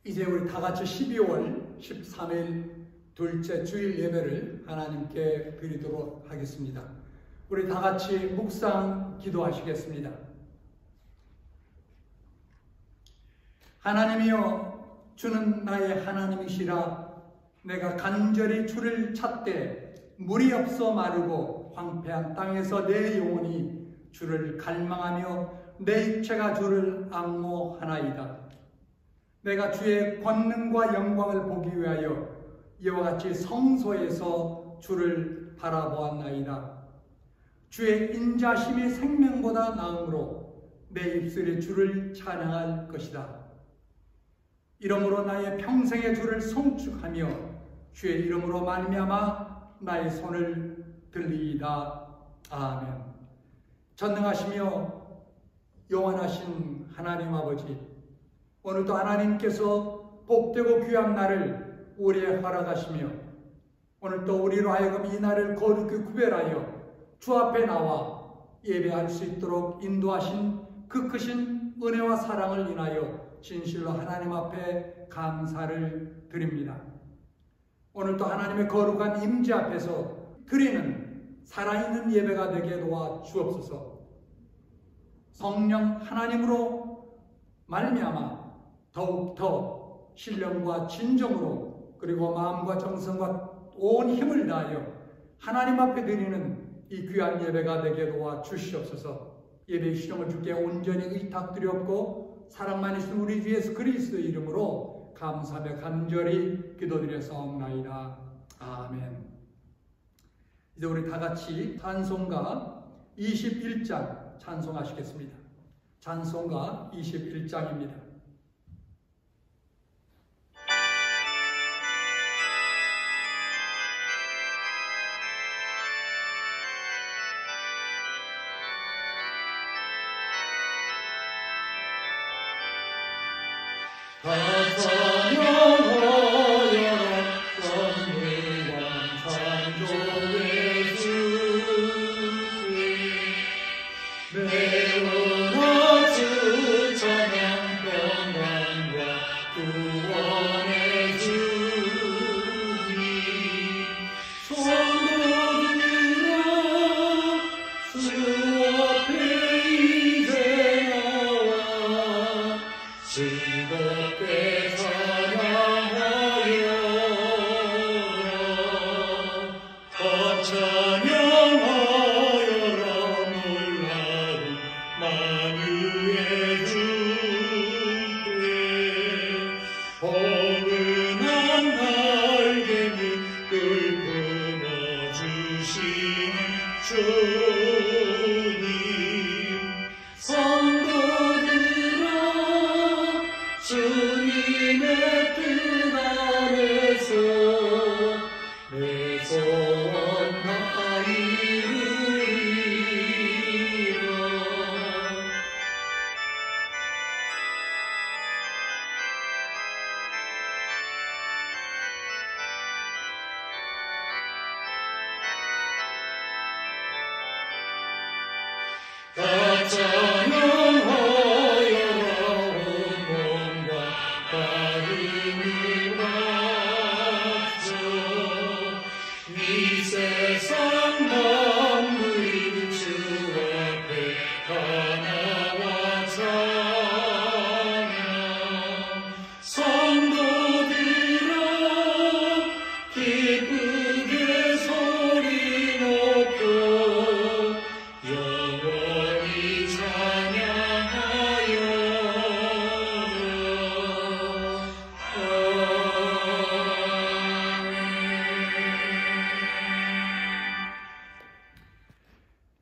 이제 우리 다 같이 12월 13일 둘째 주일 예배를 하나님께 드리도록 하겠습니다. 우리 다 같이 묵상 기도하시겠습니다. 하나님이여, 주는 나의 하나님이시라. 내가 간절히 주를 찾되 물이 없어 마르고 황폐한 땅에서 내 영혼이 주를 갈망하며 내 육체가 주를 앙모하나이다. 내가 주의 권능과 영광을 보기 위하여 이와 같이 성소에서 주를 바라보았나이다. 주의 인자심이 생명보다 나음으로 내 입술이 주를 찬양할 것이다. 이러므로 나의 평생의 주를 송축하며 주의 이름으로 말미암아 나의 손을 들리이다. 아멘. 전능하시며 영원하신 하나님 아버지, 오늘도 하나님께서 복되고 귀한 날을 우리에 허락하시며 오늘도 우리로 하여금 이 날을 거룩히 구별하여 주 앞에 나와 예배할 수 있도록 인도하신 그 크신 은혜와 사랑을 인하여 진실로 하나님 앞에 감사를 드립니다. 오늘도 하나님의 거룩한 임재 앞에서 드리는 살아있는 예배가 되게 도와 주옵소서. 성령 하나님으로 말미암아 더욱더 신령과 진정으로 그리고 마음과 정성과 온 힘을 다하여 하나님 앞에 드리는 이 귀한 예배가 되게 도와 주시옵소서. 예배의 시종을 주께 온전히 의탁드리옵고 사랑만 있는 우리 주 예수 그리스도의 이름으로 감사하며 간절히 기도드려사옵나이다. 아멘. 이제 우리 다 같이 찬송가 21장 찬송하시겠습니다. 찬송가 21장입니다.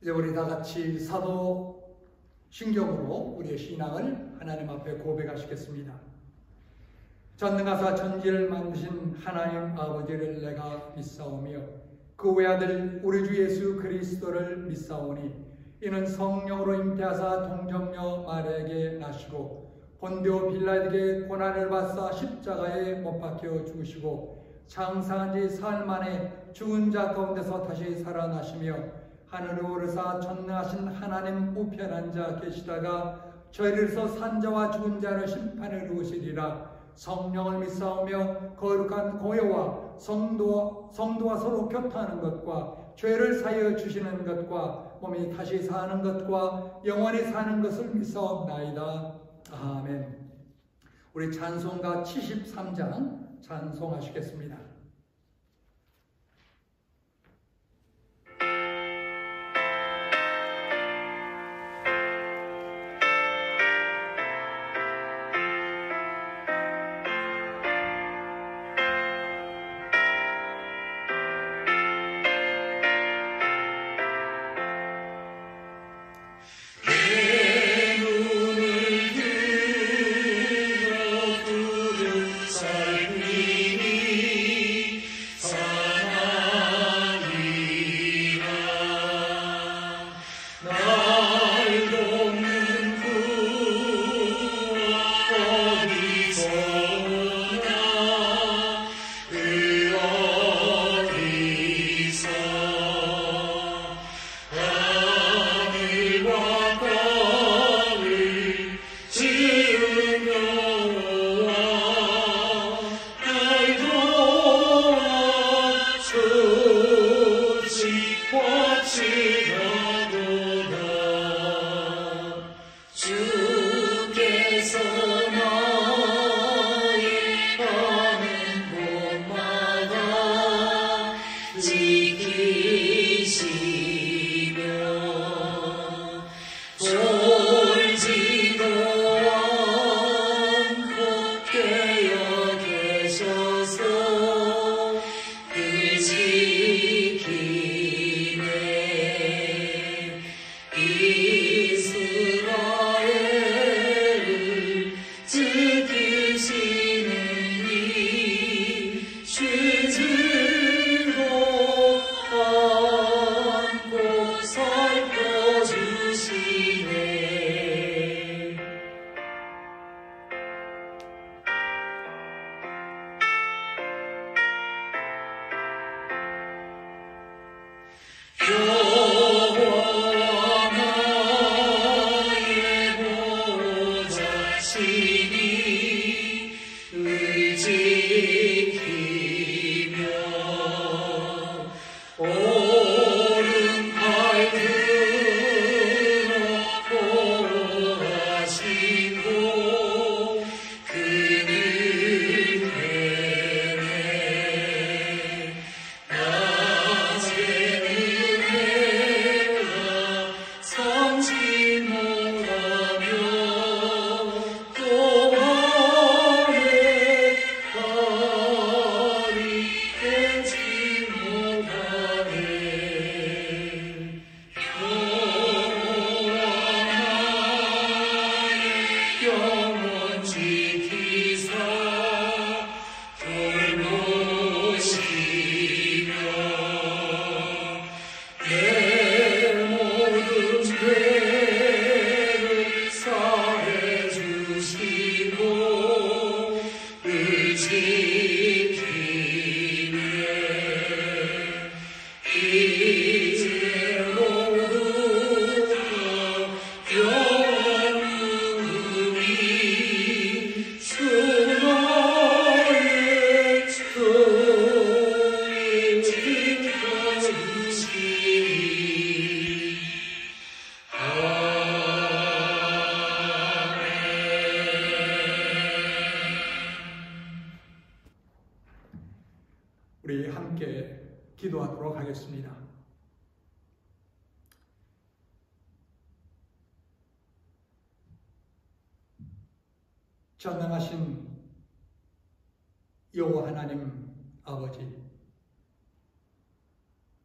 이제 우리 다 같이 사도 신경으로 우리의 신앙을 하나님 앞에 고백하시겠습니다. 전능하사 천지를 만드신 하나님 아버지를 내가 믿사오며 그 외아들 우리 주 예수 그리스도를 믿사오니 이는 성령으로 잉태하사 동정녀 마리아에게 나시고 본디오 빌라에게 고난을 받사 십자가에 못 박혀 죽으시고 장사한 지 사흘 만에 죽은 자 가운데서 다시 살아나시며 하늘에 오르사 전능하신 하나님 우편한 자 계시다가 저희를서 산자와 죽은 자를 심판을 이루시리라. 성령을 믿사오며 거룩한 고요와 성도와 서로 교통하는 것과 죄를 사하여 주시는 것과 몸이 다시 사는 것과 영원히 사는 것을 믿사옵나이다. 아멘. 우리 찬송가 73장 찬송하시겠습니다. 우리 함께 기도하도록 하겠습니다. 전능하신 여호와 하나님 아버지,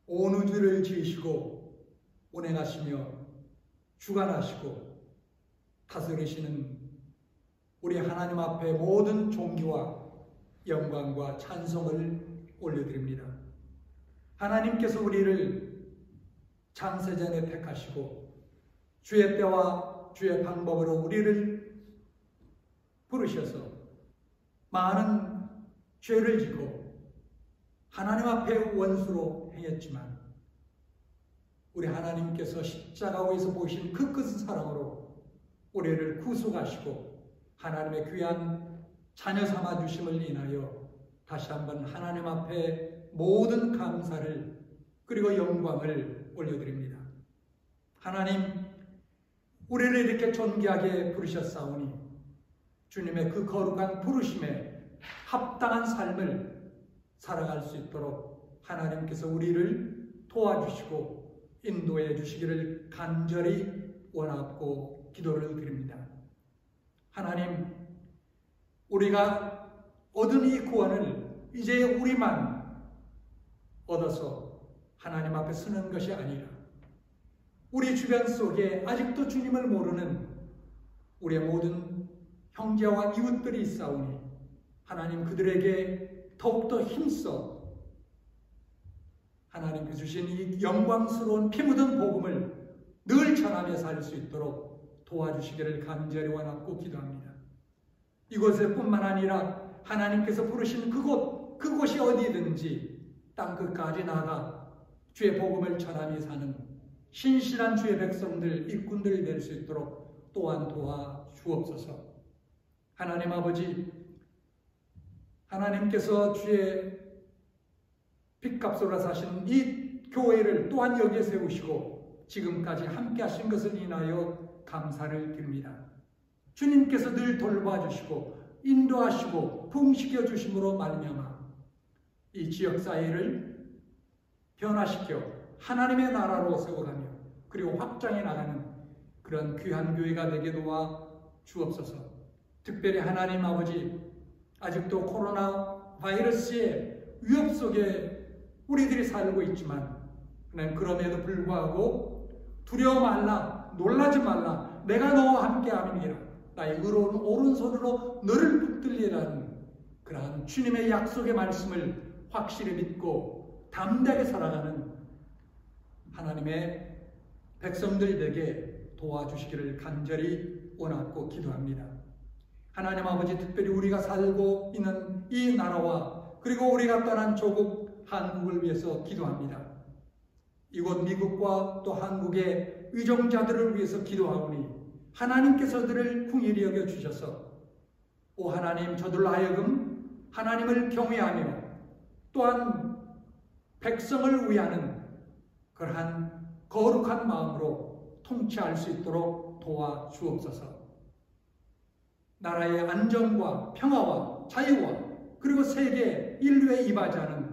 온 우주를 지으시고 운행하시며 주관하시고 다스리시는 우리 하나님 앞에 모든 존귀와 영광과 찬송을 올려드립니다. 하나님께서 우리를 창세전에 택하시고 주의 때와 주의 방법으로 우리를 부르셔서 많은 죄를 짓고 하나님 앞에 원수로 행했지만 우리 하나님께서 십자가 위에서 보신 그 큰 사랑으로 우리를 구속하시고 하나님의 귀한 자녀 삼아 주심을 인하여 다시 한번 하나님 앞에 모든 감사를 그리고 영광을 올려드립니다. 하나님, 우리를 이렇게 존귀하게 부르셨사오니 주님의 그 거룩한 부르심에 합당한 삶을 살아갈 수 있도록 하나님께서 우리를 도와주시고 인도해 주시기를 간절히 원하고 기도를 드립니다. 하나님, 우리가 얻은 이 구원을 이제 우리만 얻어서 하나님 앞에 서는 것이 아니라 우리 주변 속에 아직도 주님을 모르는 우리의 모든 형제와 이웃들이 있사오니 하나님 그들에게 더욱더 힘써 하나님께 주신 이 영광스러운 피 묻은 복음을 늘 전하며 살 수 있도록 도와주시기를 간절히 원하고 기도합니다. 이곳에 뿐만 아니라 하나님께서 부르신 그곳이 어디든지 땅끝까지 나가 주의 복음을 전하며 사는 신실한 주의 백성들, 일꾼들이 될 수 있도록 또한 도와주옵소서. 하나님 아버지, 하나님께서 주의 핏값으로 사신 이 교회를 또한 여기에 세우시고 지금까지 함께 하신 것을 인하여 감사를 드립니다. 주님께서 늘 돌봐주시고 인도하시고 부흥시켜 주심으로 말미암아 이 지역사회를 변화시켜 하나님의 나라로 세워가며 그리고 확장해 나가는 그런 귀한 교회가 되게 도와 주옵소서. 특별히 하나님 아버지, 아직도 코로나 바이러스의 위협 속에 우리들이 살고 있지만 하나님, 그럼에도 불구하고 두려워 말라, 놀라지 말라, 내가 너와 함께 함이니라, 나의 의로운 오른손으로 너를 붙들리라는 그러한 주님의 약속의 말씀을 확실히 믿고 담대하게 살아가는 하나님의 백성들이 되게 도와주시기를 간절히 원하고 기도합니다. 하나님 아버지, 특별히 우리가 살고 있는 이 나라와 그리고 우리가 떠난 조국 한국을 위해서 기도합니다. 이곳 미국과 또 한국의 위정자들을 위해서 기도하오니 하나님께서 그들을 긍휼히 여겨 주셔서 오 하나님, 저들로 하여금 하나님을 경외하며 또한 백성을 위하는 그러한 거룩한 마음으로 통치할 수 있도록 도와주옵소서. 나라의 안정과 평화와 자유와 그리고 세계 인류에 이바지하는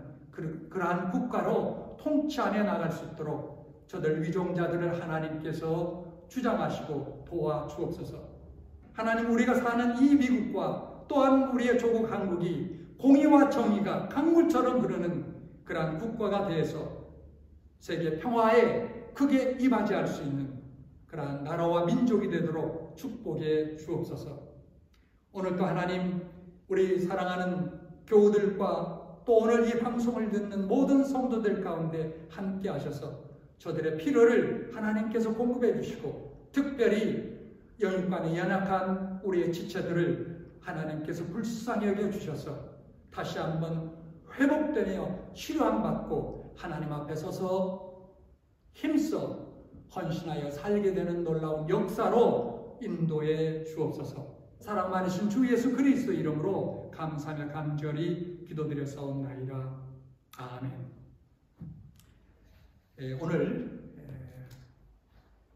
그러한 국가로 통치하며 나갈 수 있도록 저들 위종자들을 하나님께서 주장하시고 도와주옵소서. 하나님, 우리가 사는 이 미국과 또한 우리의 조국 한국이 공의와 정의가 강물처럼 흐르는 그러한 국가가 되어서 세계 평화에 크게 이바지할 수 있는 그러한 나라와 민족이 되도록 축복해 주옵소서. 오늘도 하나님, 우리 사랑하는 교우들과 또 오늘 이 방송을 듣는 모든 성도들 가운데 함께 하셔서 저들의 필요를 하나님께서 공급해 주시고 특별히 영육간에 연약한 우리의 지체들을 하나님께서 불쌍히 여겨 주셔서 다시 한번 회복되며 치료함 받고 하나님 앞에 서서 힘써 헌신하여 살게 되는 놀라운 역사로 인도해 주옵소서. 사랑 많으신 주 예수 그리스도 이름으로 감사하며 간절히 기도드렸사옵나이다. 아멘. 오늘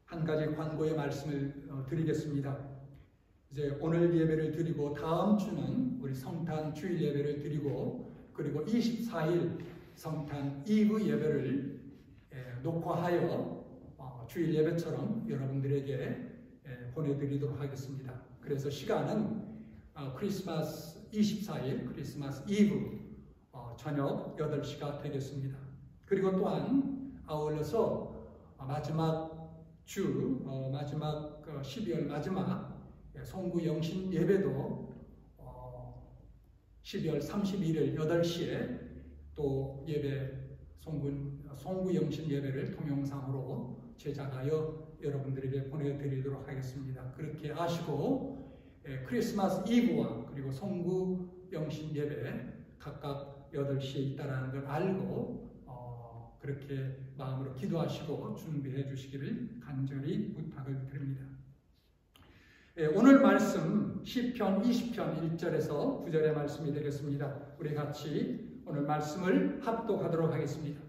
한 가지 광고의 말씀을 드리겠습니다. 이제 오늘 예배를 드리고 다음 주는 우리 성탄 주일 예배를 드리고 그리고 24일 성탄 이브 예배를 녹화하여 주일 예배처럼 여러분들에게 보내드리도록 하겠습니다. 그래서 시간은 크리스마스 24일 크리스마스 이브 저녁 8시가 되겠습니다. 그리고 또한 아울러서 마지막 주 마지막 12월 마지막 송구 영신 예배도 12월 31일 8시에 또 예배 송구 영신 예배를 동영상으로 제작하여 여러분들에게 보내드리도록 하겠습니다. 그렇게 아시고 크리스마스 이브와 그리고 송구 영신 예배 각각 8시에 있다는 걸 알고 그렇게 마음으로 기도하시고 준비해 주시기를 간절히 부탁을 드립니다. 오늘 말씀 시편 20편 1절에서 9절의 말씀이 되겠습니다. 우리 같이 오늘 말씀을 합독하도록 하겠습니다.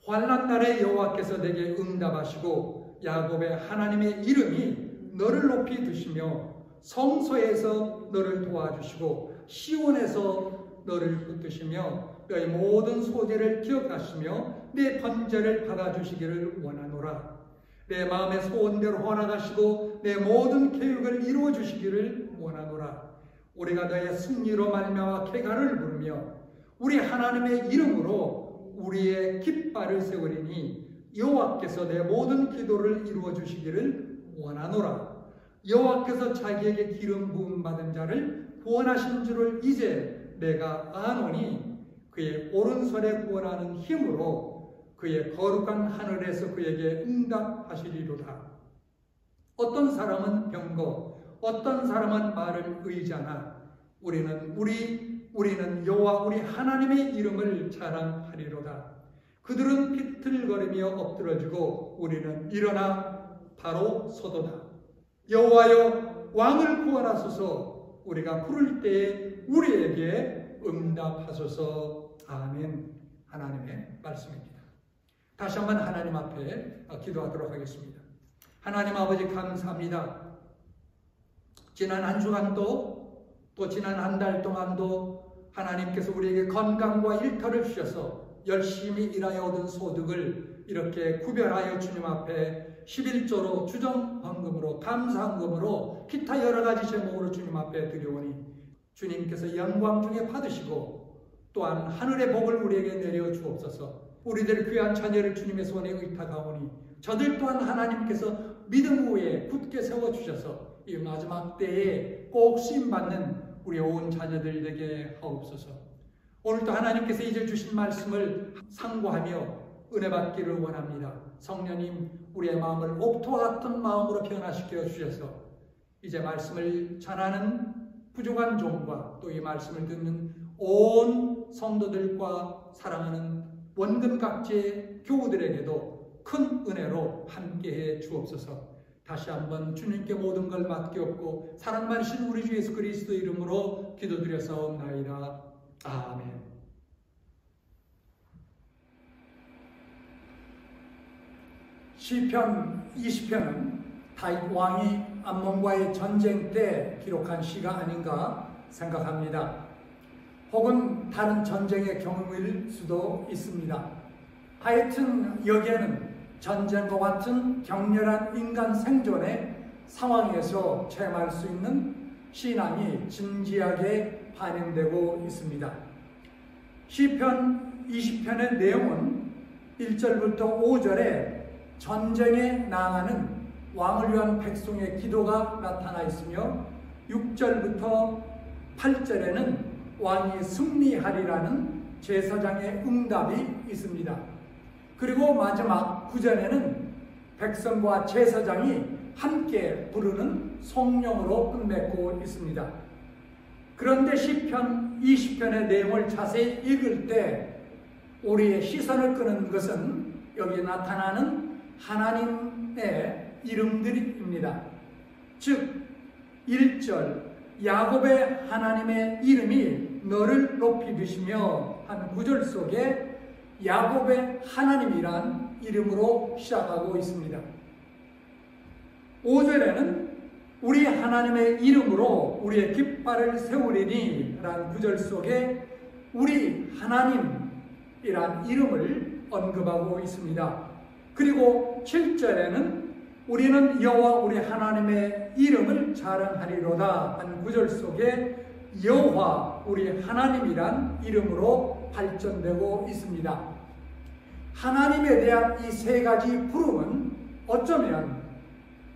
환난 날에 여호와께서 내게 응답하시고 야곱의 하나님의 이름이 너를 높이 드시며 성소에서 너를 도와주시고 시온에서 너를 붙드시며 너의 모든 소재를 기억하시며 내 번제를 받아주시기를 원하노라. 내 마음의 소원대로 허락하시고 내 모든 계획을 이루어 주시기를 원하노라. 우리가 너의 승리로 말미암아 쾌가를 부르며 우리 하나님의 이름으로 우리의 깃발을 세우리니 여호와께서 내 모든 기도를 이루어 주시기를 원하노라. 여호와께서 자기에게 기름 부음 받은 자를 구원하신 줄을 이제 내가 아노니 그의 오른손에 구원하는 힘으로 그의 거룩한 하늘에서 그에게 응답하시리로다. 어떤 사람은 병거, 어떤 사람은 말을 의지하나 우리는 여호와 우리 하나님의 이름을 자랑하리로다. 그들은 비틀거리며 엎드러지고 우리는 일어나 바로 서도다. 여호와여 왕을 구원하소서. 우리가 부를 때에 우리에게 응답하소서. 아멘. 하나님의 말씀입니다. 다시 한번 하나님 앞에 기도하도록 하겠습니다. 하나님 아버지 감사합니다. 지난 한 주간도 또 지난 한 달 동안도 하나님께서 우리에게 건강과 일터를 주셔서 열심히 일하여 얻은 소득을 이렇게 구별하여 주님 앞에 11조로 주정헌금으로 감사헌금으로 기타 여러 가지 제목으로 주님 앞에 드려오니 주님께서 영광 중에 받으시고 또한 하늘의 복을 우리에게 내려 주옵소서. 우리들 귀한 자녀를 주님의 손에 의탁하오니 저들 또한 하나님께서 믿음 위에 굳게 세워주셔서 이 마지막 때에 꼭 쓰임받는 우리 온 자녀들 되게 하옵소서. 오늘도 하나님께서 이제 주신 말씀을 상고하며 은혜 받기를 원합니다. 성령님 우리의 마음을 옥토와 같은 마음으로 변화시켜 주셔서 이제 말씀을 전하는 부족한 종과 또 이 말씀을 듣는 온 성도들과 사랑하는 원근 각지의 교우들에게도 큰 은혜로 함께해 주옵소서. 다시 한번 주님께 모든 걸 맡기옵고 사랑 많으신 우리 주 예수 그리스도 이름으로 기도드려사옵나이다. 아멘. 시편 20편은 다윗 왕이 암몬과의 전쟁 때 기록한 시가 아닌가 생각합니다. 혹은 다른 전쟁의 경험일 수도 있습니다. 하여튼 여기에는 전쟁과 같은 격렬한 인간 생존의 상황에서 체험할 수 있는 신앙이 진지하게 반영되고 있습니다. 시편 20편의 내용은 1절부터 5절에 전쟁에 나아가는 왕을 위한 백성의 기도가 나타나 있으며 6절부터 8절에는 왕이 승리하리라는 제사장의 응답이 있습니다. 그리고 마지막 9절에는 백성과 제사장이 함께 부르는 성령으로 끝맺고 있습니다. 그런데 시편 20편의 내용을 자세히 읽을 때 우리의 시선을 끄는 것은 여기 나타나는 하나님의 이름들입니다. 즉 1절 야곱의 하나님의 이름이 너를 높이 드시며 한 구절 속에 야곱의 하나님이란 이름으로 시작하고 있습니다. 5절에는 우리 하나님의 이름으로 우리의 깃발을 세우리니 라는 구절 속에 우리 하나님이란 이름을 언급하고 있습니다. 그리고 7절에는 우리는 여호와 우리 하나님의 이름을 자랑하리로다 하는 구절 속에 여호와 우리 하나님이란 이름으로 발전되고 있습니다. 하나님에 대한 이 세 가지 부름은 어쩌면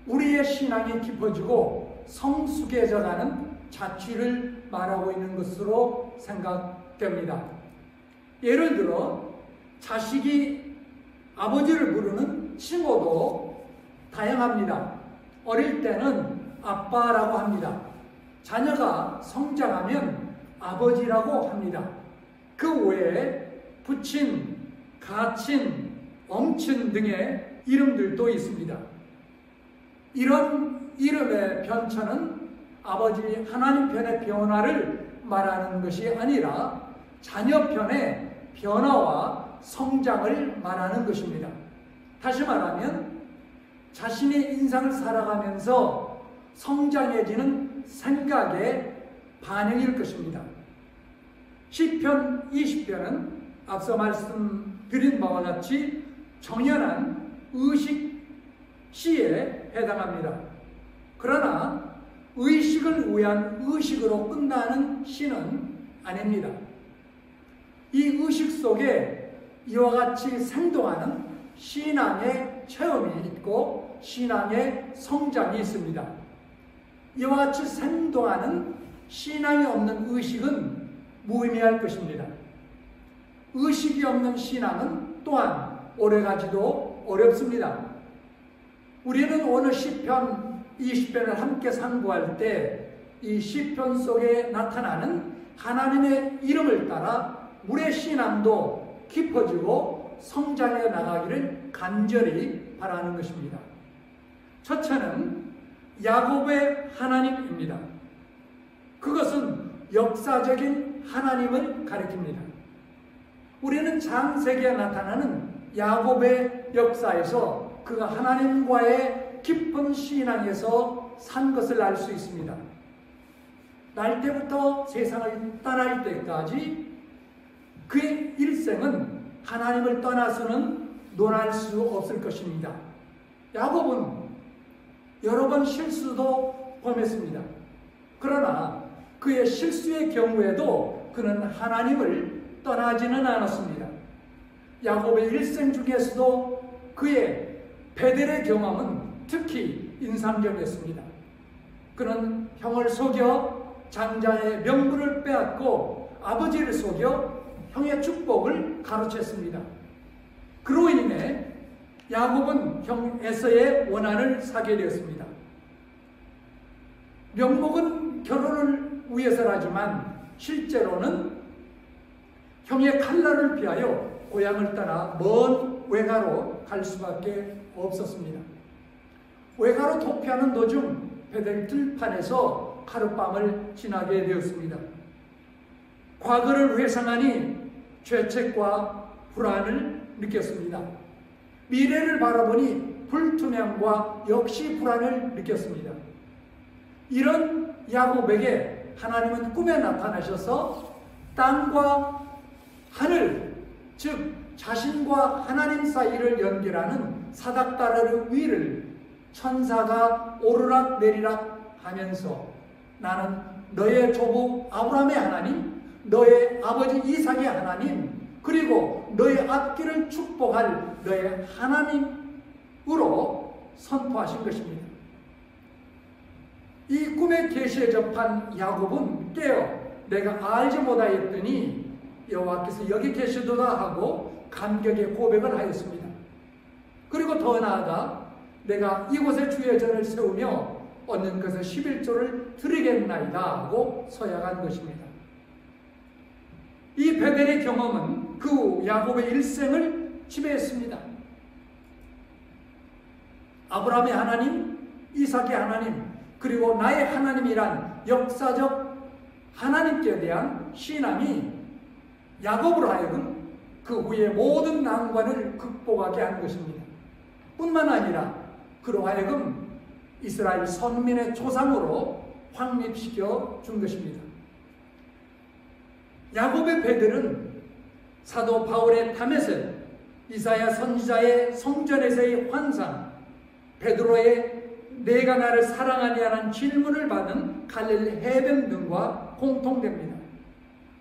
우리의 신앙이 깊어지고 성숙해져가는 자취를 말하고 있는 것으로 생각됩니다. 예를 들어 자식이 아버지를 부르는 칭호도 다양합니다. 어릴 때는 아빠라고 합니다. 자녀가 성장하면 아버지라고 합니다. 그 외에 부친, 가친, 엄친 등의 이름들도 있습니다. 이런 이름의 변천은 아버지 하나님 편의 변화를 말하는 것이 아니라 자녀 편의 변화와 성장을 말하는 것입니다. 다시 말하면 자신의 인생을 살아가면서 성장해지는 생각의 반영일 것입니다. 시편 20편은 앞서 말씀드린 바와 같이 정연한 의식 시에 해당합니다. 그러나 의식을 위한 의식으로 끝나는 시는 아닙니다. 이 의식 속에 이와 같이 생동하는 신앙의 체험이 있고 신앙의 성장이 있습니다. 이와 같이 생동하는 신앙이 없는 의식은 무의미할 것입니다. 의식이 없는 신앙은 또한 오래가지도 어렵습니다. 우리는 오늘 시편 20편을 함께 상고할 때 이 시편 속에 나타나는 하나님의 이름을 따라 우리의 신앙도 깊어지고 성장해 나가기를 간절히 바라는 것입니다. 첫째는 야곱의 하나님입니다. 그것은 역사적인 하나님을 가리킵니다. 우리는 창세기에 나타나는 야곱의 역사에서 그가 하나님과의 깊은 신앙에서 산 것을 알 수 있습니다. 날 때부터 세상을 떠날 때까지 그의 일생은 하나님을 떠나서는 논할 수 없을 것입니다. 야곱은 여러 번 실수도 범했습니다. 그러나 그의 실수의 경우에도 그는 하나님을 떠나지는 않았습니다. 야곱의 일생 중에서도 그의 베델의 경험은 특히 인상적이었습니다. 그는 형을 속여 장자의 명분을 빼앗고 아버지를 속여 형의 축복을 가로챘습니다. 그로 인해 야곱은 형 에서의 원한을 사게 되었습니다. 명목은 결혼을 위해서라지만 실제로는 형의 칼날을 피하여 고향을 떠나 먼 외가로 갈 수밖에 없었습니다. 외가로 도피하는 도중 베델 들판에서 하룻밤을 지나게 되었습니다. 과거를 회상하니 죄책과 불안을 느꼈습니다. 미래를 바라보니 불투명과 역시 불안을 느꼈습니다. 이런 야곱에게 하나님은 꿈에 나타나셔서 땅과 하늘, 즉 자신과 하나님 사이를 연결하는 사닥다리 위를 천사가 오르락 내리락 하면서 나는 너의 조부 아브라함의 하나님, 너의 아버지 이삭의 하나님, 그리고 너의 앞길을 축복할 너의 하나님으로 선포하신 것입니다. 이 꿈의 계시에 접한 야곱은 깨어 내가 알지 못하였더니 여호와께서 여기 계시도다 하고 감격의 고백을 하였습니다. 그리고 더 나아가 내가 이곳에 주의 전을 세우며 얻는 것의 11조를 드리겠나이다 하고 서약한 것입니다. 이 베델의 경험은 그 야곱의 일생을 지배했습니다. 아브라함의 하나님, 이삭의 하나님, 그리고 나의 하나님이란 역사적 하나님께 대한 신앙이 야곱으로 하여금 그 후에 모든 난관을 극복하게 한 것입니다. 뿐만 아니라 그로 하여금 이스라엘 선민의 조상으로 확립시켜 준 것입니다. 야곱의 베델은 사도 바울의 다메섹, 이사야 선지자의 성전에서의 환상, 베드로의 내가 나를 사랑하냐는 질문을 받은 갈릴리 해변 등과 공통됩니다.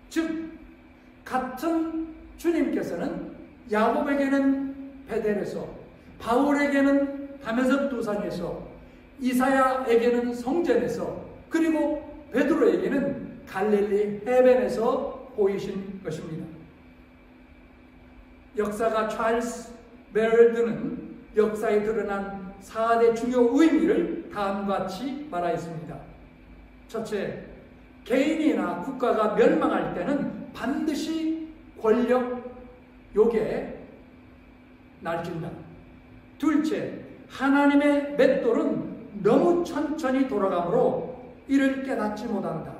즉 같은 주님께서는 야곱에게는 베델에서, 바울에게는 다메섹 도상에서, 이사야에게는 성전에서, 그리고 베드로에게는 갈릴리 해변에서 보이신 것입니다. 역사가 찰스 베럴드는 역사에 드러난 4대 주요 의미를 다음과 같이 말하였습니다. 첫째, 개인이나 국가가 멸망할 때는 반드시 권력 욕에 날뛴다. 둘째, 하나님의 맷돌은 너무 천천히 돌아가므로 이를 깨닫지 못한다.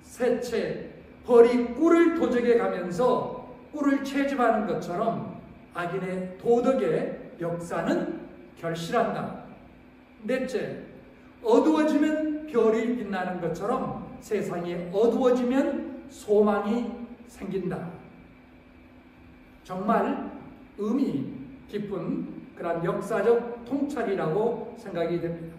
셋째, 벌이 꿀을 도적해 가면서 꿀을 채집하는 것처럼 악인의 도덕의 역사는 결실한다. 넷째, 어두워지면 별이 빛나는 것처럼 세상이 어두워지면 소망이 생긴다. 정말 의미 깊은 그런 역사적 통찰이라고 생각이 됩니다.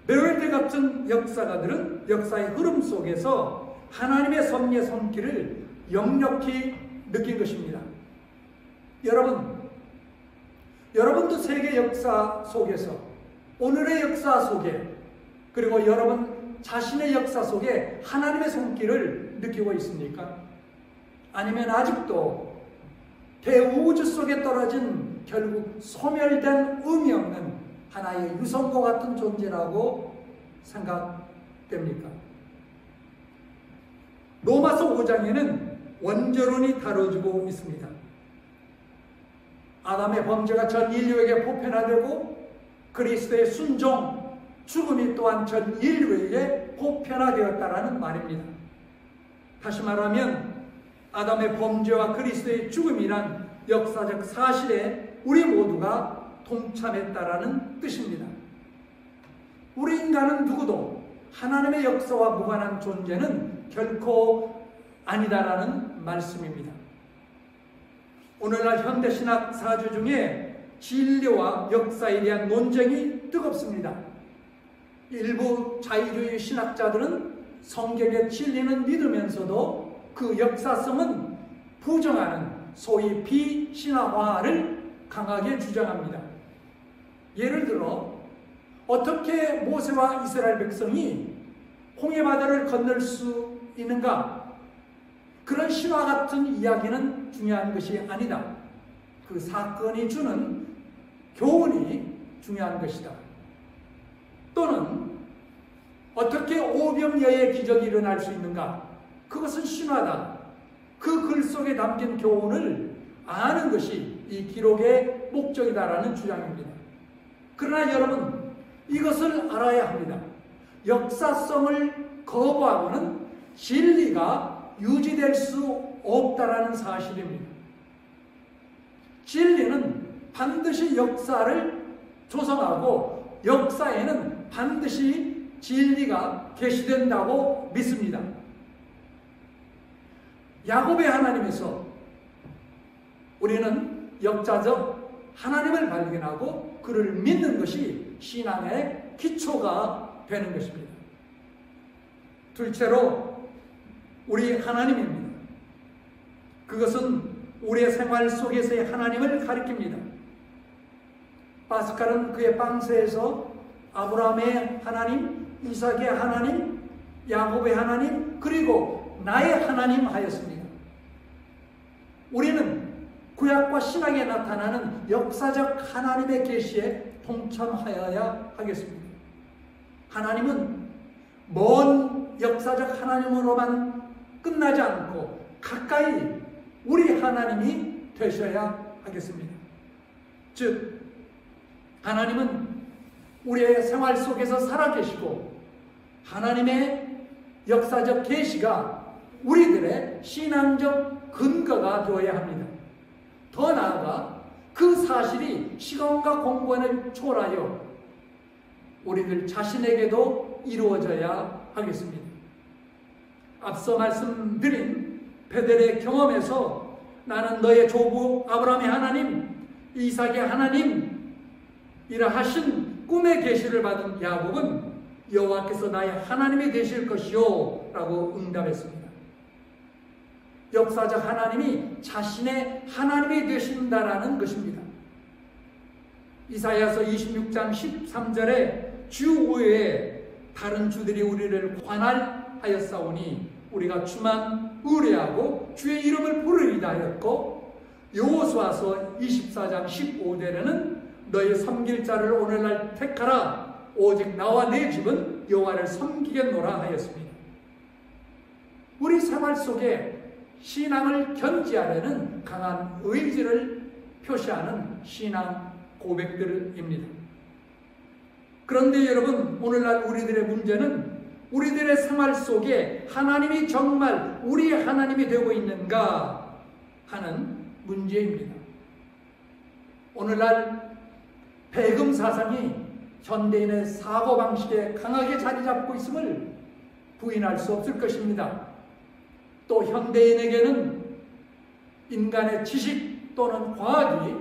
메로에테 같은 역사가들은 역사의 흐름 속에서 하나님의 섭리의 손길을 역력히 느낀 것입니다. 여러분도 세계 역사 속에서, 오늘의 역사 속에, 그리고 여러분 자신의 역사 속에 하나님의 손길을 느끼고 있습니까? 아니면 아직도 대우주 속에 떨어진 결국 소멸된 의미 없는 하나의 유성과 같은 존재라고 생각됩니까? 로마서 5장에는 원죄론이 다뤄지고 있습니다. 아담의 범죄가 전 인류에게 보편화되고 그리스도의 순종, 죽음이 또한 전 인류에게 보편화되었다라는 말입니다. 다시 말하면 아담의 범죄와 그리스도의 죽음이란 역사적 사실에 우리 모두가 동참했다라는 뜻입니다. 우리 인간은 누구도 하나님의 역사와 무관한 존재는 결코 아니다라는 말씀입니다. 오늘날 현대신학 사주 중에 진리와 역사에 대한 논쟁이 뜨겁습니다. 일부 자유주의 신학자들은 성경의 진리는 믿으면서도 그 역사성은 부정하는 소위 비신화화를 강하게 주장합니다. 예를 들어 어떻게 모세와 이스라엘 백성이 홍해바다를 건널 수 있는가? 그런 신화 같은 이야기는 중요한 것이 아니다. 그 사건이 주는 교훈이 중요한 것이다. 또는 어떻게 오병이어의 기적이 일어날 수 있는가? 그것은 신화다. 그 글 속에 담긴 교훈을 아는 것이 이 기록의 목적이다라는 주장입니다. 그러나 여러분, 이것을 알아야 합니다. 역사성을 거부하고는 진리가 유지될 수 없다라는 사실입니다. 진리는 반드시 역사를 조성하고 역사에는 반드시 진리가 계시된다고 믿습니다. 야곱의 하나님에서 우리는 역사적 하나님을 발견하고 그를 믿는 것이 신앙의 기초가 되는 것입니다. 둘째로 우리 하나님입니다. 그것은 우리의 생활 속에서의 하나님을 가리킵니다. 파스칼은 그의 빵세에서 아브라함의 하나님, 이삭의 하나님, 야곱의 하나님, 그리고 나의 하나님 하였습니다. 우리는 구약과 신약에 나타나는 역사적 하나님의 계시에 동참하여야 하겠습니다. 하나님은 먼 역사적 하나님으로만 끝나지 않고 가까이 우리 하나님이 되셔야 하겠습니다. 즉, 하나님은 우리의 생활 속에서 살아계시고 하나님의 역사적 계시가 우리들의 신앙적 근거가 되어야 합니다. 더 나아가 그 사실이 시간과 공간을 초월하여 우리들 자신에게도 이루어져야 하겠습니다. 앞서 말씀드린 베델의 경험에서 나는 너의 조부 아브라함의 하나님, 이삭의 하나님 이라 하신 꿈의 계시를 받은 야곱은 여호와께서 나의 하나님이 되실 것이요 라고 응답했습니다. 역사적 하나님이 자신의 하나님이 되신다라는 것입니다. 이사야서 26장 13절에 주 외에 다른 주들이 우리를 관할하였사오니 우리가 주만 의뢰하고 주의 이름을 부르리다 하였고, 여호수아서 24장 15절에는 너희 섬길 자를 오늘날 택하라 오직 나와 내 집은 여호와를 섬기겠노라 하였습니다. 우리 생활 속에 신앙을 견지하려는 강한 의지를 표시하는 신앙 고백들입니다. 그런데 여러분, 오늘날 우리들의 문제는 우리들의 생활 속에 하나님이 정말 우리의 하나님이 되고 있는가 하는 문제입니다. 오늘날 배금 사상이 현대인의 사고방식에 강하게 자리 잡고 있음을 부인할 수 없을 것입니다. 또 현대인에게는 인간의 지식 또는 과학이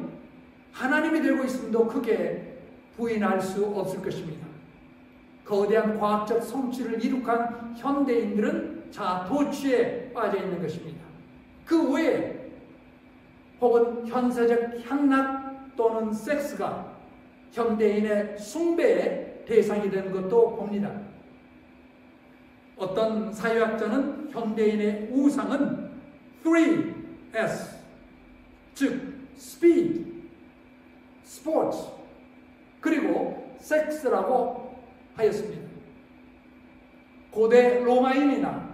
하나님이 되고 있음도 크게 부인할 수 없을 것입니다. 거대한 과학적 성취를 이룩한 현대인들은 자아도취에 빠져 있는 것입니다. 그 외에 혹은 현세적 향락 또는 섹스가 현대인의 숭배의 대상이 된 것도 봅니다. 어떤 사회학자는 현대인의 우상은 3S, 즉 speed, 스포츠, 그리고 섹스라고 하였습니다. 고대 로마인이나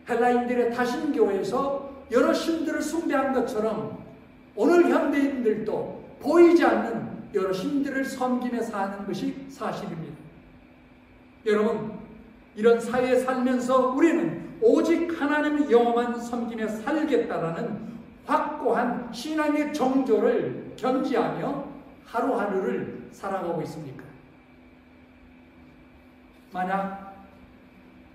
헬라인들의 다신교에서 여러 신들을 숭배한 것처럼 오늘 현대인들도 보이지 않는 여러 신들을 섬기며 사는 것이 사실입니다. 여러분, 이런 사회에 살면서 우리는 오직 하나님 영어만 섬기며 살겠다라는 확고한 신앙의 정조를 견지하며 하루하루를 살아가고 있습니까? 만약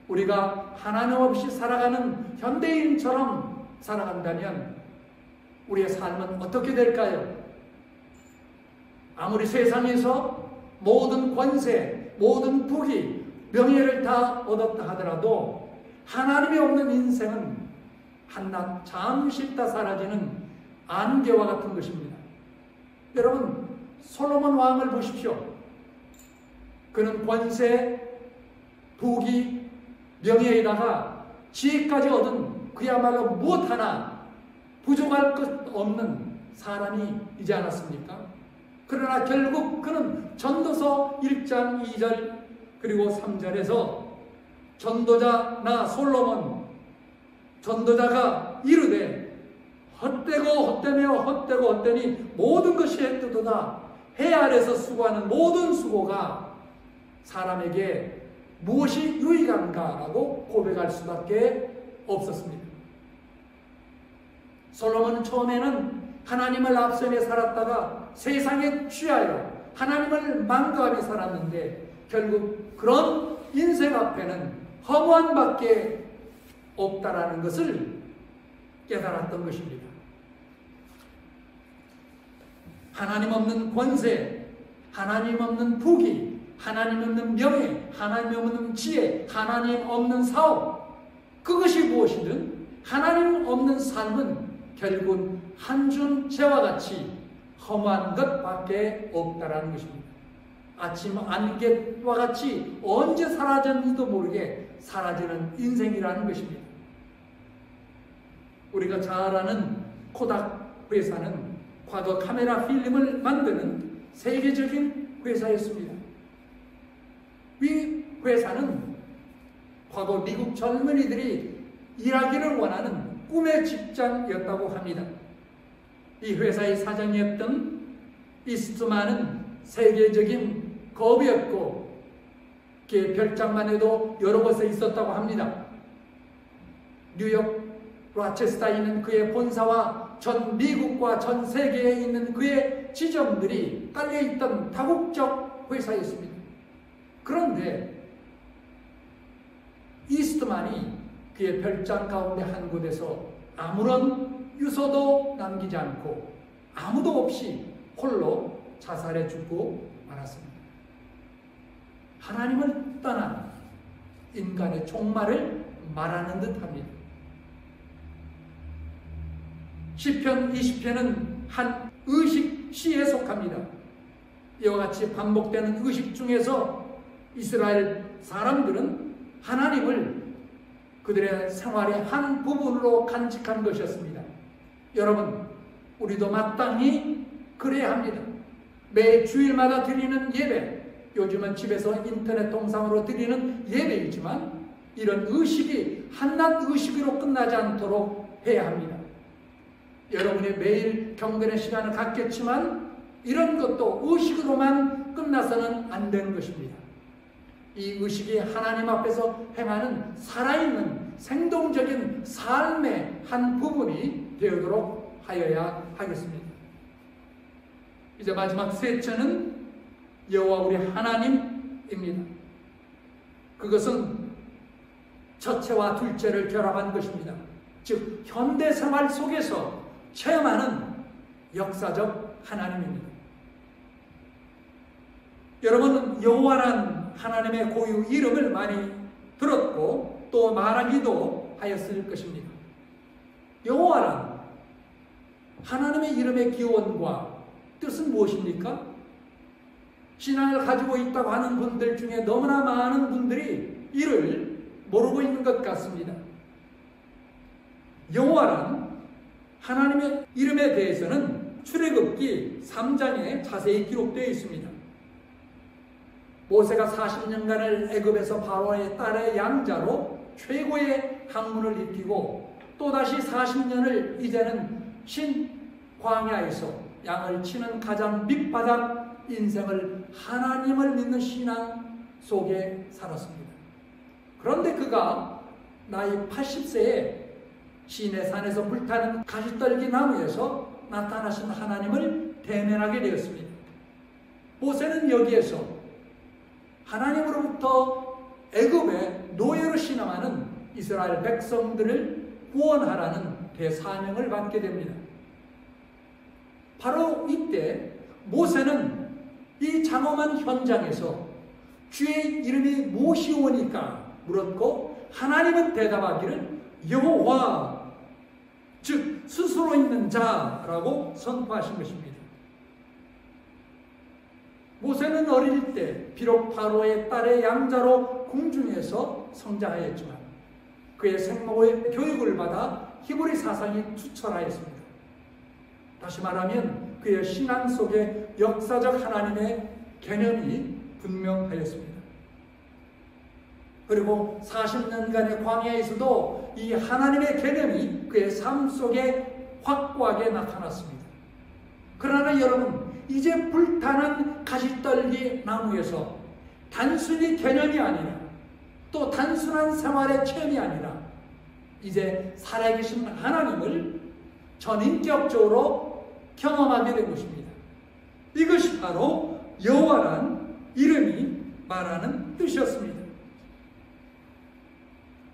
우리가 하나님 없이 살아가는 현대인처럼 살아간다면 우리의 삶은 어떻게 될까요? 아무리 세상에서 모든 권세, 모든 부귀, 명예를 다 얻었다 하더라도 하나님이 없는 인생은 한낱 잠시 있다 사라지는 안개와 같은 것입니다. 여러분, 솔로몬 왕을 보십시오. 그는 권세, 부귀, 명예에다가 지혜까지 얻은 그야말로 무엇 하나 부족할 것 없는 사람이지 않았습니까? 그러나 결국 그는 전도서 1장 2절 그리고 3절에서 전도자나 솔로몬 전도자가 이르되 헛되고 헛되며 헛되고 헛되니 모든 것이 헛되도다. 해 아래서 수고하는 모든 수고가 사람에게 무엇이 유익한가라고 고백할 수밖에 없었습니다. 솔로몬은 처음에는 하나님을 앞서며 살았다가 세상에 취하여 하나님을 망각하며 살았는데 결국 그런 인생 앞에는 허무한 밖에 없다라는 것을 깨달았던 것입니다. 하나님 없는 권세, 하나님 없는 부귀, 하나님 없는 명예, 하나님 없는 지혜, 하나님 없는 사업, 그것이 무엇이든 하나님 없는 삶은 결국은 한준 재와 같이 험한 것밖에 없다라는 것입니다. 아침 안개와 같이 언제 사라졌는지도 모르게 사라지는 인생이라는 것입니다. 우리가 잘 아는 코닥 회사는 과거 카메라 필름을 만드는 세계적인 회사였습니다. 이 회사는 과거 미국 젊은이들이 일하기를 원하는 꿈의 직장이었다고 합니다. 이 회사의 사장이었던 이스트만은 세계적인 거비였고 그의 별장만 해도 여러 곳에 있었다고 합니다. 뉴욕 로체스터에 있는 그의 본사와 전 미국과 전 세계에 있는 그의 지점들이 깔려있던 다국적 회사였습니다. 그런데 이스트만이 그의 별장 가운데 한 곳에서 아무런 유서도 남기지 않고 아무도 없이 홀로 자살해 죽고 말았습니다. 하나님을 떠난 인간의 종말을 말하는 듯합니다. 시편 20편은 한 의식 시에 속합니다. 이와 같이 반복되는 의식 중에서 이스라엘 사람들은 하나님을 그들의 생활의 한 부분으로 간직한 것이었습니다. 여러분, 우리도 마땅히 그래야 합니다. 매 주일마다 드리는 예배, 요즘은 집에서 인터넷 동상으로 드리는 예배이지만 이런 의식이 한낱 의식으로 끝나지 않도록 해야 합니다. 여러분이 매일 경건의 시간을 갖겠지만 이런 것도 의식으로만 끝나서는 안 되는 것입니다. 이 의식이 하나님 앞에서 행하는 살아있는 생동적인 삶의 한 부분이 되도록 하여야 하겠습니다. 이제 마지막 셋째는 여호와 우리 하나님입니다. 그것은 첫째와 둘째를 결합한 것입니다. 즉 현대생활 속에서 체험하는 역사적 하나님입니다. 여러분은 여호와란 하나님의 고유 이름을 많이 들었고 또 말하기도 하였을 것입니다. 여호와란 하나님의 이름의 기원과 뜻은 무엇입니까? 신앙을 가지고 있다고 하는 분들 중에 너무나 많은 분들이 이를 모르고 있는 것 같습니다. 여호와란 하나님의 이름에 대해서는 출애굽기 3장에 자세히 기록되어 있습니다. 모세가 40년간을 애굽에서 바로의 딸의 양자로 최고의 학문을 익히고 또다시 40년을 이제는 신광야에서 양을 치는 가장 밑바닥 인생을 하나님을 믿는 신앙 속에 살았습니다. 그런데 그가 나이 80세에 시내산에서 불타는 가시떨기 나무에서 나타나신 하나님을 대면하게 되었습니다. 모세는 여기에서 하나님으로부터 애굽의 노예로 신앙하는 이스라엘 백성들을 구원하라는 대사명을 받게 됩니다. 바로 이때 모세는 이 장엄한 현장에서 주의 이름이 무엇이오니까 물었고 하나님은 대답하기를 여호와 즉 스스로 있는 자라고 선포하신 것입니다. 모세는 어릴 때 비록 바로의 딸의 양자로 궁중에서 성장하였지만 그의 생모의 교육을 받아 히브리 사상이 투철하였습니다. 다시 말하면 그의 신앙 속에 역사적 하나님의 개념이 분명하였습니다. 그리고 40년간의 광야에서도 이 하나님의 개념이 그의 삶 속에 확고하게 나타났습니다. 그러나 여러분, 이제 불타는 가시떨기 나무에서 단순히 개념이 아니라 또 단순한 생활의 체험이 아니라 이제 살아계신 하나님을 전인격적으로 경험하게 된 것입니다. 이것이 바로 여호와란 이름이 말하는 뜻이었습니다.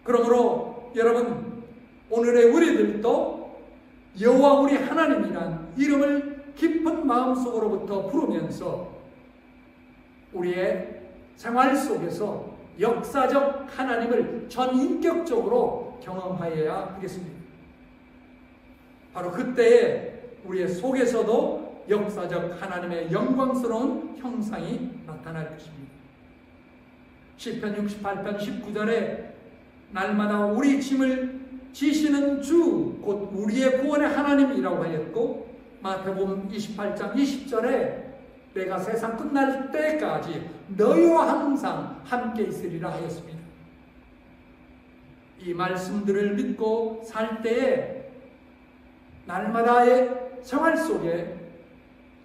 그러므로 여러분, 오늘의 우리들도 여호와 우리 하나님이란 이름을 깊은 마음속으로부터 부르면서 우리의 생활 속에서 역사적 하나님을 전인격적으로 경험하여야 하겠습니다. 바로 그때에 우리의 속에서도 역사적 하나님의 영광스러운 형상이 나타날 것입니다. 시편 68편 19절에 날마다 우리 짐을 지시는 주 곧 우리의 구원의 하나님이라고 하였고 마태복음 28장 20절에 내가 세상 끝날 때까지 너희와 항상 함께 있으리라 하였습니다. 이 말씀들을 믿고 살 때에 날마다의 생활 속에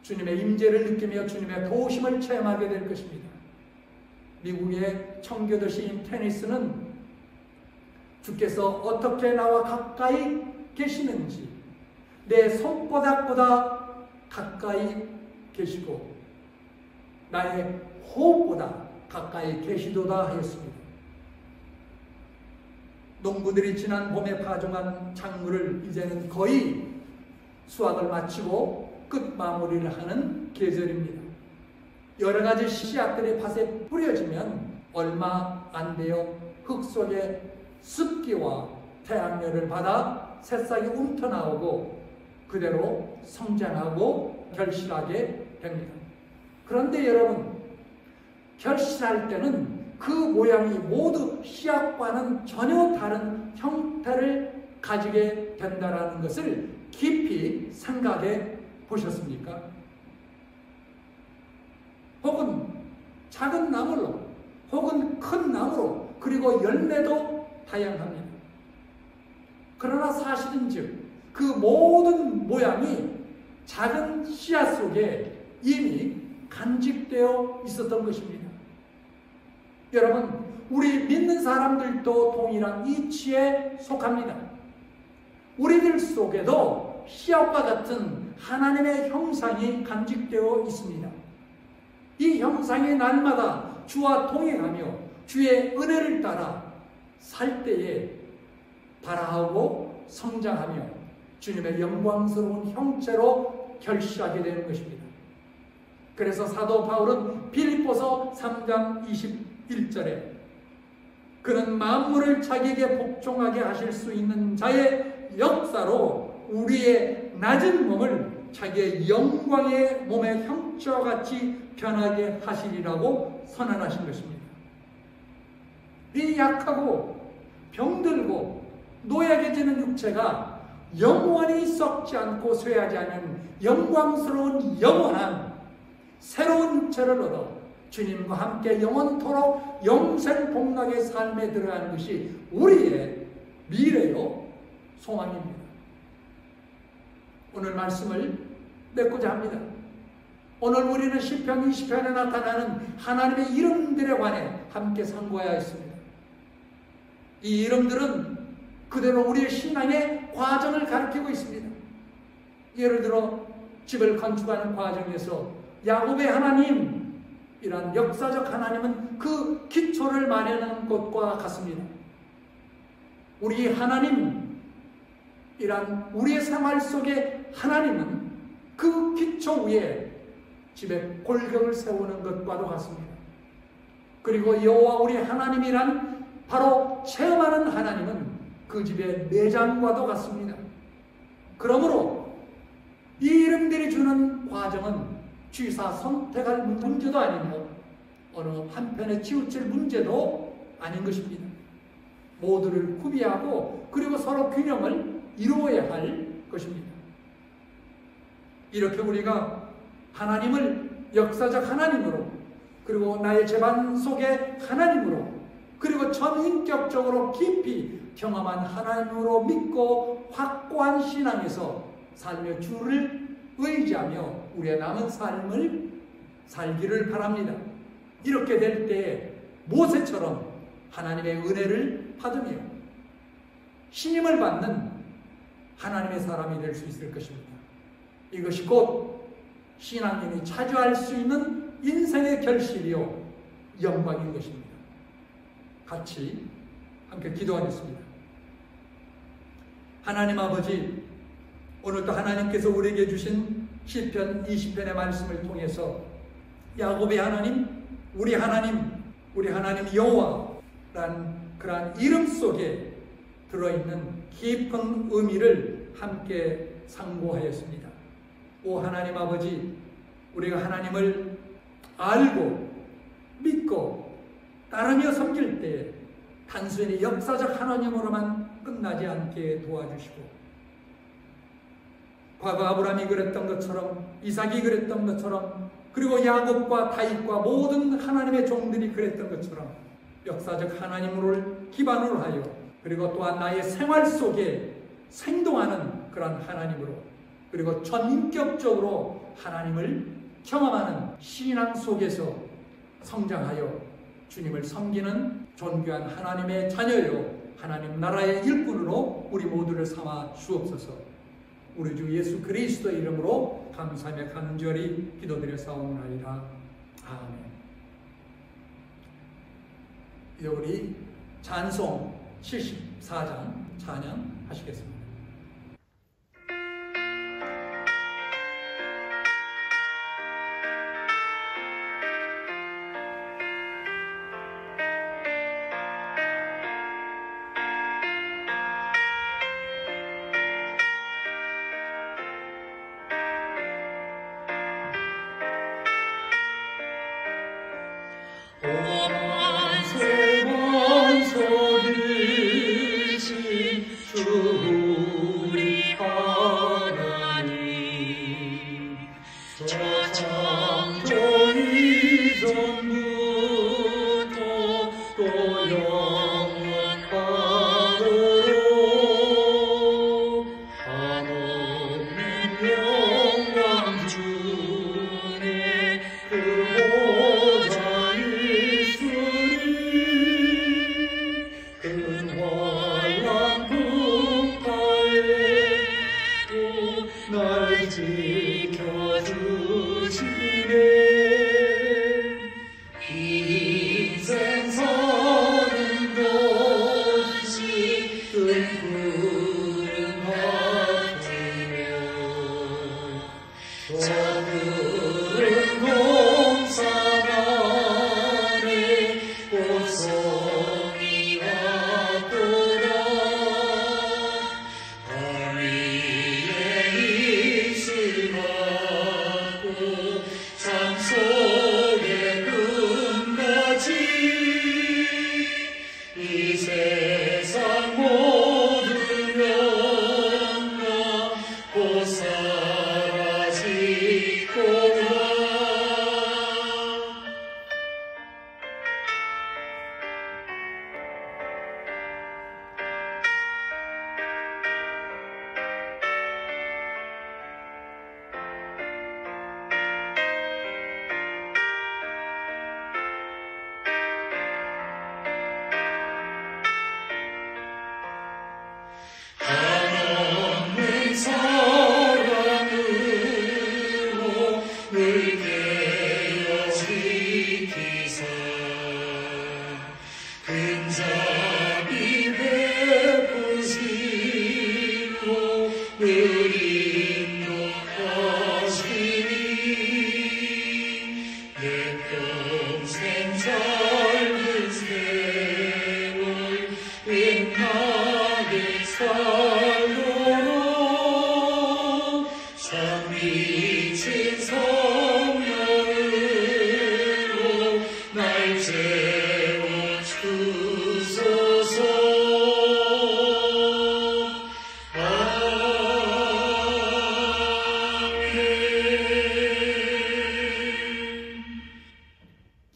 주님의 임재를 느끼며 주님의 도우심을 체험하게 될 것입니다. 미국의 청교도 시인 테니스는 주께서 어떻게 나와 가까이 계시는지 내 손바닥보다 가까이 계시고 나의 호흡보다 가까이 계시도다 하였습니다. 농부들이 지난 봄에 파종한 작물을 이제는 거의 수확을 마치고 끝 마무리를 하는 계절입니다. 여러 가지 씨앗들이 밭에 뿌려지면 얼마 안 되어 흙 속에 습기와 태양열을 받아 새싹이 움터나오고 그대로 성장하고 결실하게 됩니다. 그런데 여러분, 결실할 때는 그 모양이 모두 씨앗과는 전혀 다른 형태를 가지게 된다는 것을 깊이 생각해 보셨습니까? 혹은 작은 나무로 혹은 큰 나무로 그리고 열매도 다양합니다. 그러나 사실은즉 그 모든 모양이 작은 씨앗 속에 이미 간직되어 있었던 것입니다. 여러분, 우리 믿는 사람들도 동일한 이치에 속합니다. 우리들 속에도 시약과 같은 하나님의 형상이 간직되어 있습니다. 이 형상이 날마다 주와 동행하며 주의 은혜를 따라 살 때에 발화하고 성장하며 주님의 영광스러운 형체로 결실하게 되는 것입니다. 그래서 사도 바울은 빌립보서 3장 21절에 그는 만물을 자기에게 복종하게 하실 수 있는 자의 역사로 우리의 낮은 몸을 자기의 영광의 몸의 형체와 같이 변하게 하시리라고 선언하신 것입니다. 이 약하고 병들고 노약해지는 육체가 영원히 썩지 않고 쇠하지 않은 영광스러운 영원한 새로운 육체를 얻어 주님과 함께 영원토록 영생 복락의 삶에 들어가는 것이 우리의 미래요 소망입니다. 오늘 말씀을 맺고자 합니다. 오늘 우리는 시편 20편에 나타나는 하나님의 이름들에 관해 함께 상고해야 했습니다. 이 이름들은 그대로 우리의 신앙의 과정을 가리키고 있습니다. 예를 들어 집을 건축하는 과정에서 야곱의 하나님이란 역사적 하나님은 그 기초를 마련한 것과 같습니다. 우리 하나님이란 우리의 생활 속의 하나님은 그 기초 위에 집에 골격을 세우는 것과도 같습니다. 그리고 여호와 우리 하나님이란 바로 체험하는 하나님은 그 집의 내장과도 같습니다. 그러므로 이 이름들이 주는 과정은 취사 선택할 문제도 아니며 어느 한편에 치우칠 문제도 아닌 것입니다. 모두를 구비하고 그리고 서로 균형을 이루어야 할 것입니다. 이렇게 우리가 하나님을 역사적 하나님으로 그리고 나의 재반 속의 하나님으로 그리고 전인격적으로 깊이 경험한 하나님으로 믿고 확고한 신앙에서 살며 주를 의지하며 우리의 남은 삶을 살기를 바랍니다. 이렇게 될 때에 모세처럼 하나님의 은혜를 받으며 신임을 받는 하나님의 사람이 될 수 있을 것입니다. 이것이 곧 신앙인이 차지할 수 있는 인생의 결실이요 영광인 것입니다. 같이 함께 기도하겠습니다. 하나님 아버지, 오늘도 하나님께서 우리에게 주신 시편 20편의 말씀을 통해서 야곱의 하나님, 우리 하나님 여호와라는 그러한 이름 속에 들어있는 깊은 의미를 함께 상고하였습니다. 오 하나님 아버지, 우리가 하나님을 알고 믿고 따르며 섬길 때 단순히 역사적 하나님으로만 끝나지 않게 도와주시고 과거 아브라함이 그랬던 것처럼 이삭이 그랬던 것처럼 그리고 야곱과 다윗과 모든 하나님의 종들이 그랬던 것처럼 역사적 하나님을 기반으로 하여 그리고 또한 나의 생활 속에 생동하는 그런 하나님으로 그리고 전인격적으로 하나님을 경험하는 신앙 속에서 성장하여 주님을 섬기는 존귀한 하나님의 자녀요 하나님 나라의 일꾼으로 우리 모두를 삼아 주옵소서. 우리 주 예수 그리스도의 이름으로 감사하며 간절히 기도드려 사옵나이다. 아멘. 이제 우리 찬송 74장 찬양하시겠습니다. 영광 주네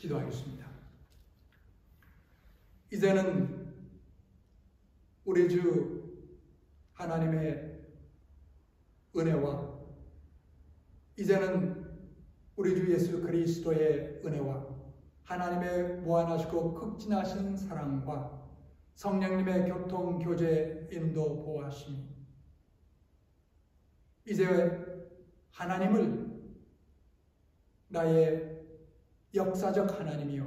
기도하겠습니다. 이제는 우리 주 하나님의 은혜와 이제는 우리 주 예수 그리스도의 은혜와 하나님의 무한하시고 극진하신 사랑과 성령님의 교통, 교제, 인도, 보호하심이 이제 하나님을 나의 역사적 하나님이요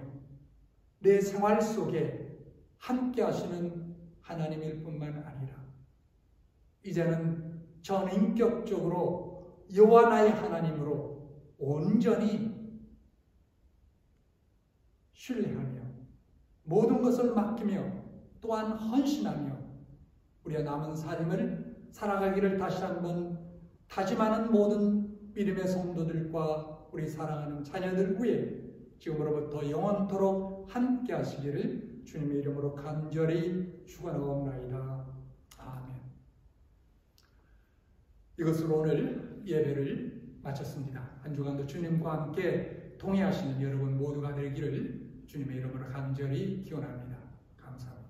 내 생활 속에 함께 하시는 하나님일 뿐만 아니라 이제는 전인격적으로 여호와 나의 하나님으로 온전히 신뢰하며 모든 것을 맡기며 또한 헌신하며 우리의 남은 삶을 살아가기를 다시 한번 다짐하는 모든 믿음의 성도들과 우리 사랑하는 자녀들 위해 지금으로부터 영원토록 함께 하시기를 주님의 이름으로 간절히 축원하옵나이다. 아멘. 이것으로 오늘 예배를 마쳤습니다. 한 주간도 주님과 함께 동행하시는 여러분 모두가 되기를 주님의 이름으로 간절히 기원합니다. 감사합니다.